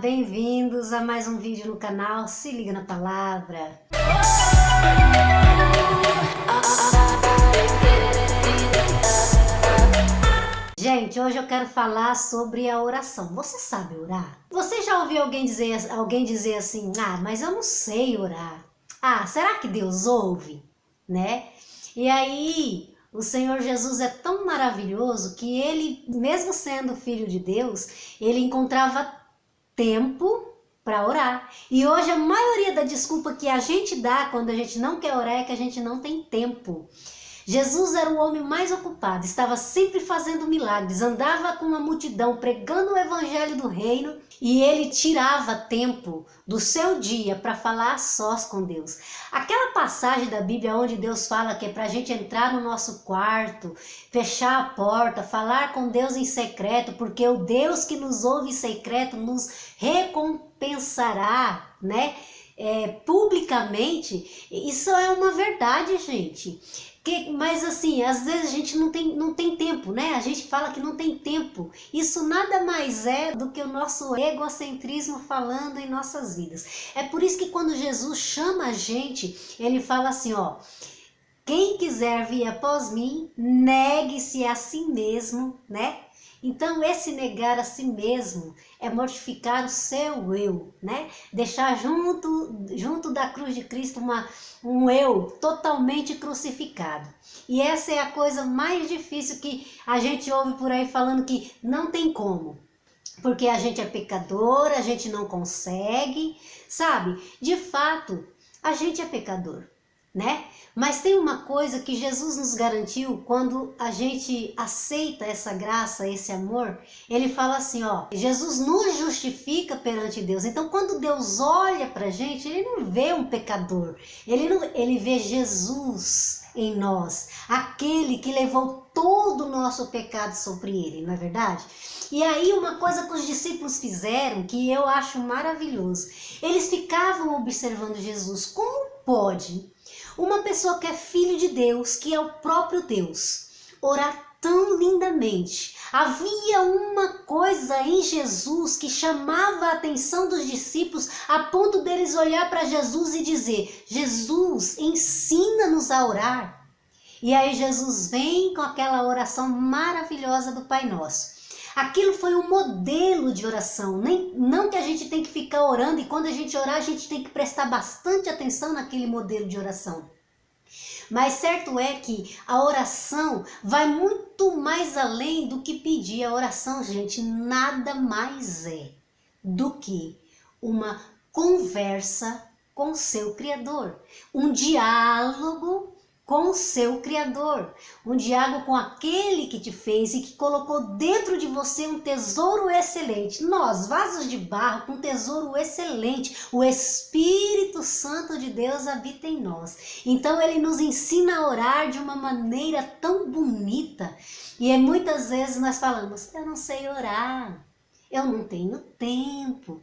bem-vindos a mais um vídeo no canal Se Liga na Palavra. Gente, hoje eu quero falar sobre a oração. Você sabe orar? Você já ouviu alguém dizer assim, mas eu não sei orar. Será que Deus ouve? Né? E aí, o Senhor Jesus é tão maravilhoso que ele, mesmo sendo filho de Deus, ele encontrava tempo para orar. E hoje a maioria da desculpa que a gente dá quando a gente não quer orar é que a gente não tem tempo. Jesus era o homem mais ocupado, estava sempre fazendo milagres, andava com uma multidão pregando o evangelho do reino e ele tirava tempo do seu dia para falar a sós com Deus. Aquela passagem da Bíblia onde Deus fala que é para a gente entrar no nosso quarto, fechar a porta, falar com Deus em secreto, porque o Deus que nos ouve em secreto nos recompensará, né? Publicamente, isso é uma verdade, gente. Mas assim, às vezes a gente não tem tempo, né? A gente fala que não tem tempo. Isso nada mais é do que o nosso egocentrismo falando em nossas vidas. É por isso que quando Jesus chama a gente, ele fala assim, quem quiser vir após mim, negue-se a si mesmo, né? Então esse negar a si mesmo é mortificar o seu eu, né? Deixar junto da cruz de Cristo um eu totalmente crucificado. E essa é a coisa mais difícil que a gente ouve por aí falando que não tem como. Porque a gente é pecador, a gente não consegue, sabe? De fato, a gente é pecador, né? Mas tem uma coisa que Jesus nos garantiu quando a gente aceita essa graça, esse amor. Ele fala assim, Jesus nos justifica perante Deus. Então quando Deus olha pra gente, ele não vê um pecador, ele vê Jesus em nós, aquele que levou todo o nosso pecado sobre ele, não é verdade? E aí uma coisa que os discípulos fizeram, que eu acho maravilhoso, eles ficavam observando Jesus. Como pode uma pessoa que é filho de Deus, que é o próprio Deus, orar tão lindamente? Havia uma coisa em Jesus que chamava a atenção dos discípulos a ponto deles olhar para Jesus e dizer, Jesus, ensina-nos a orar. E aí Jesus vem com aquela oração maravilhosa do Pai Nosso. Aquilo foi um modelo de oração, não que a gente tem que ficar orando e quando a gente orar a gente tem que prestar bastante atenção naquele modelo de oração. Mas certo é que a oração vai muito mais além do que pedir. A oração, gente, nada mais é do que uma conversa com seu Criador, um diálogo com o seu Criador, um diálogo com aquele que te fez e que colocou dentro de você um tesouro excelente. Nós, vasos de barro com um tesouro excelente, o Espírito Santo de Deus habita em nós. Então ele nos ensina a orar de uma maneira tão bonita. E muitas vezes nós falamos, eu não sei orar, eu não tenho tempo.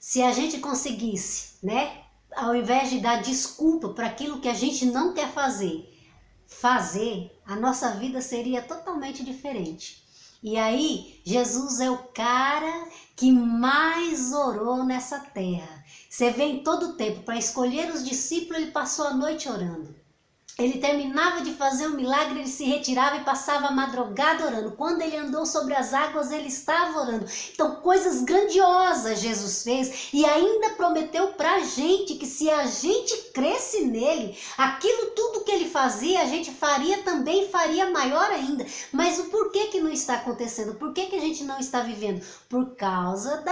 Se a gente conseguisse, né? Ao invés de dar desculpa para aquilo que a gente não quer fazer, a nossa vida seria totalmente diferente. E aí, Jesus é o cara que mais orou nessa terra. Você vê em todo o tempo, para escolher os discípulos, ele passou a noite orando. Ele terminava de fazer um milagre, ele se retirava e passava a madrugada orando. Quando ele andou sobre as águas, ele estava orando. Então, coisas grandiosas Jesus fez e ainda prometeu para a gente que se a gente cresce nele, aquilo tudo que ele fazia, a gente faria também, faria maior ainda. Mas o porquê que não está acontecendo? Por que a gente não está vivendo? Por causa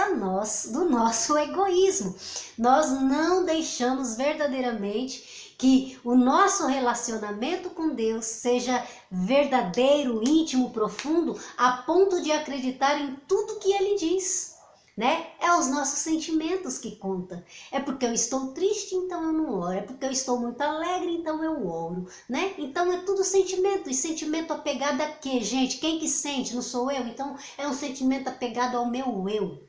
do nosso egoísmo. Nós não deixamos verdadeiramente que o nosso relacionamento com Deus seja verdadeiro, íntimo, profundo, a ponto de acreditar em tudo que Ele diz, né? É os nossos sentimentos que contam. É porque eu estou triste, então eu não oro. É porque eu estou muito alegre, então eu oro, né? Então é tudo sentimento. E sentimento apegado a quê, gente? Quem que sente? Não sou eu? Então é um sentimento apegado ao meu eu.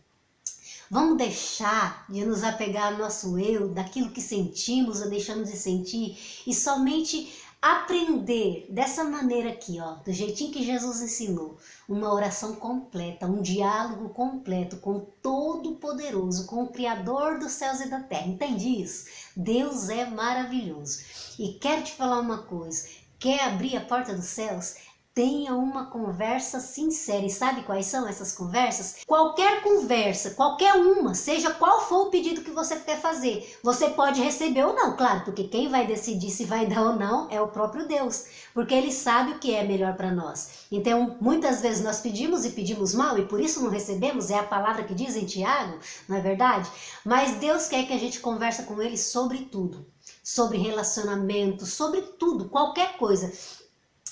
Vamos deixar de nos apegar ao nosso eu, daquilo que sentimos ou deixamos de sentir, e somente aprender dessa maneira aqui, ó, do jeitinho que Jesus ensinou, uma oração completa, um diálogo completo com o Todo-Poderoso, com o Criador dos céus e da terra. Entende isso? Deus é maravilhoso. E quero te falar uma coisa, quer abrir a porta dos céus? Tenha uma conversa sincera. E sabe quais são essas conversas? Qualquer conversa, qualquer uma, seja qual for o pedido que você quer fazer, você pode receber ou não, claro, porque quem vai decidir se vai dar ou não é o próprio Deus, porque Ele sabe o que é melhor para nós. Então, muitas vezes nós pedimos e pedimos mal e por isso não recebemos, é a palavra que diz em Tiago, não é verdade? Mas Deus quer que a gente converse com Ele sobre tudo, sobre relacionamento, sobre tudo, qualquer coisa.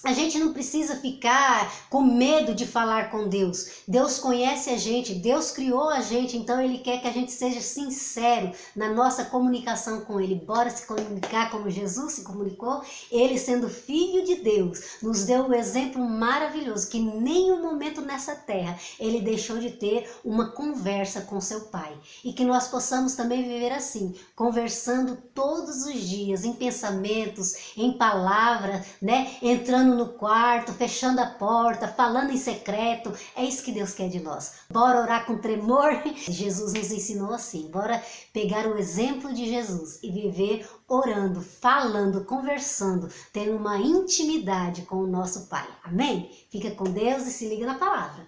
A gente não precisa ficar com medo de falar com Deus. Deus conhece a gente, Deus criou a gente, então Ele quer que a gente seja sincero na nossa comunicação com Ele. Bora se comunicar como Jesus se comunicou. Ele, sendo Filho de Deus, nos deu um exemplo maravilhoso, que em nenhum momento nessa terra Ele deixou de ter uma conversa com seu Pai. E que nós possamos também viver assim, conversando todos os dias, em pensamentos, em palavras, né? Entrando no quarto, fechando a porta, falando em secreto. É isso que Deus quer de nós. Bora orar com tremor? Jesus nos ensinou assim. Bora pegar o exemplo de Jesus e viver orando, falando, conversando, tendo uma intimidade com o nosso Pai. Amém? Fica com Deus e se liga na palavra.